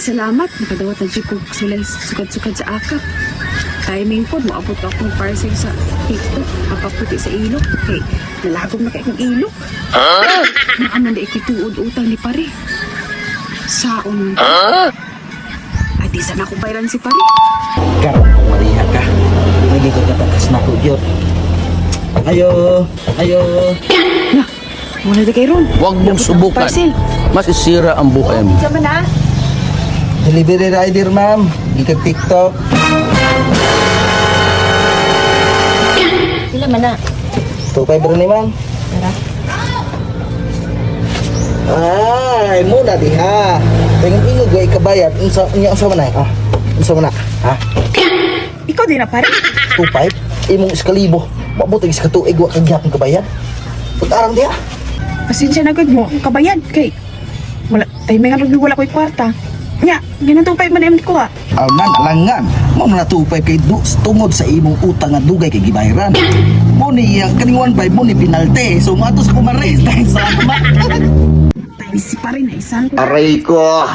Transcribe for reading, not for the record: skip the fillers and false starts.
salamat. Nakadawat na ko sila sukad-sukad sa akap. Timing po, maabot akong parcel sa TikTok. Kapaputi sa ilok. Okay, nalagom na kayo ng ilok. Naaman na ikituod utang ni pare. Saon. Ay, di sana akong bayaran si pare. Karon kung mariha ka. Lagi ko katakas na ko, Diyot. Ayo, ayo. Na, wala na kayo ron. Huwag mong subukan. Parcel. Masisira ang buhay mo. Sama na. Delivery rider, ma'am. Ikag TikTok. Sila man na. 2.5 rin ni ma'am. Tara. Ay, muna di ha. Tingin ingog ay kabayad. Unsa man na? Ah, unsa man na? Ha? Ikaw din na pare. 2.5? Imong iskalibo. Mabuti is katuig wa kag gyapon kabayad. Pag-arang diha. Pasensya na gud mo. Kabayad kay. Wala, tayo may nga wala ko'y kwarta. Nya, ginatupay man naman ko ha. Alman, alangan. Mao na 2.5 kay tungod sa imong utang nga dugay kay gibayaran. Mo ni ang kaning 1.5 mo ni pinalte. So matos ko maris dahil sa ako. Tayo si pare na isang Aray ko!